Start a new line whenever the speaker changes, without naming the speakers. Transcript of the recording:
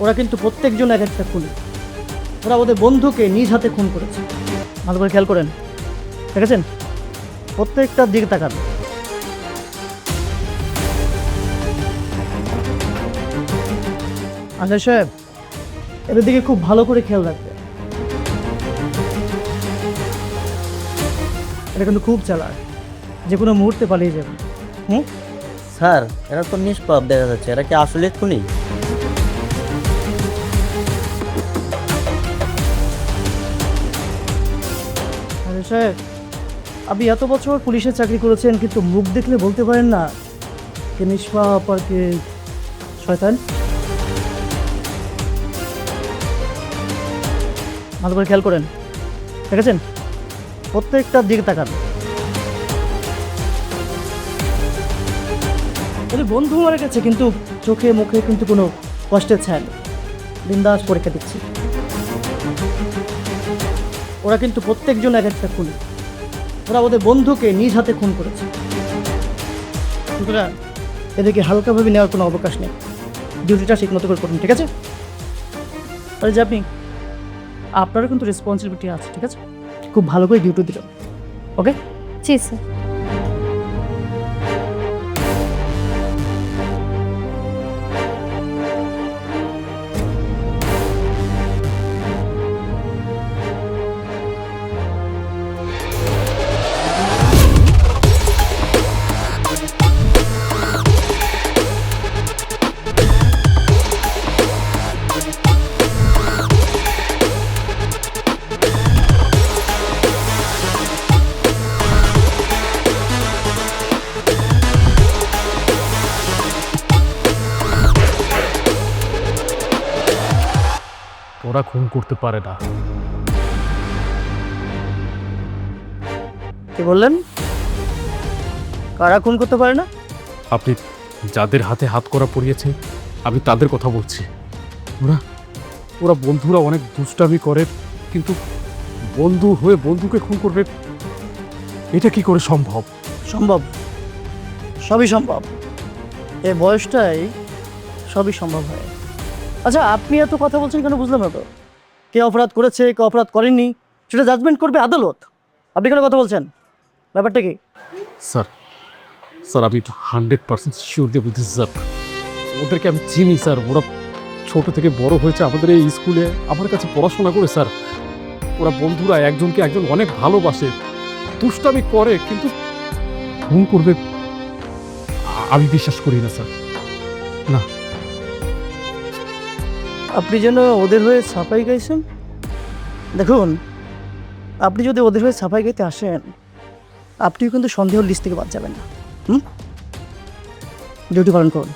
ওরা কিন্তু প্রত্যেকজন এক একটা খুনি। ওরা ওদের বন্ধুকে নিজ হাতে খুন করেছে। ভালো করে খেয়াল করেন, দেখেছেন? প্রত্যেকটার দিকে তাকান। আচ্ছা সাহেব, এদের দিকে খুব ভালো করে খেয়াল রাখবে। এটা কিন্তু খুব চালাক, যে কোনো মুহূর্তে পালিয়ে যাবে।
স্যার এরা তো নিষ্পাপ দেখা যাচ্ছে, এরা কি আসলে খুনি?
আরে সাহেব, আপনি এত বছর পুলিশের চাকরি করেছেন, কিন্তু মুখ দেখলে বলতে পারেন না কে নিষ্পাপ আর কে শয়তান? ভালো করে খেয়াল করেন, দেখেছেন? প্রত্যেকটার দিকে তাকান। ওদের বন্ধু মারা গেছে, কিন্তু চোখে মুখে কিন্তু কোনো কষ্টের ছায়া নেই। বিন্দাস পরীক্ষা দিচ্ছি। ওরা কিন্তু প্রত্যেকজন এক একটা খুনি। ওরা ওদের বন্ধুকে নিজ হাতে খুন করেছে। সুতরাং এদেরকে হালকাভাবে নেওয়ার কোনো অবকাশ নেই। ডিউটিটা ঠিক মতো করে করুন, ঠিক আছে? আরে যে আপনি, আপনারও কিন্তু রেসপন্সিবিলিটি আছে, ঠিক আছে? খুব ভালো করে ডিউটি দিলাম, ওকে?
জি স্যার।
ওরা খুন করতে পারে না।
কি বললেন? কারা খুন করতে পারে না?
আপনি যাদের হাতে হাত করা পড়িয়েছে, আমি তাদের কথা বলছি। ওরা ওরা বন্ধুরা অনেক দুষ্টামি করে, কিন্তু বন্ধু হয়ে বন্ধুকে খুন করবে, এটা কি করে সম্ভব?
সম্ভব, সবই সম্ভব। এ বয়সটাই সবই সম্ভব হয়। আচ্ছা, আপনি এত কথা বলছেন কেন বুঝলাম না তো। কে অপরাধ করেছে, কে অপরাধ করেননি, সেটা জাজমেন্ট করবে আদালত। আপনি কেন কথা বলছেন? ব্যাপারটা কি?
স্যার স্যার আমি 100% শিওর দিয়ে বলতেছি স্যার, ওদেরকে আমি চিনি স্যার। ওরা ছোট থেকে বড় হয়েছে আমাদের এই স্কুলে, আমার কাছে পড়াশোনা করে স্যার। ওরা বন্ধুরা একজনকে একজন অনেক ভালোবাসে, দুষ্টামি করে, কিন্তু খুন করবে আমি বিশ্বাস করি না স্যার, না।
আপনি যেন ওদের হয়ে সাফাই গাইছেন। দেখুন, আপনি যদি ওদের হয়ে সাফাই গাইতে আসেন, আপনিও কিন্তু সন্দেহ লিস্ট থেকে বাদ যাবেন না। ডিউটি পালন করুন।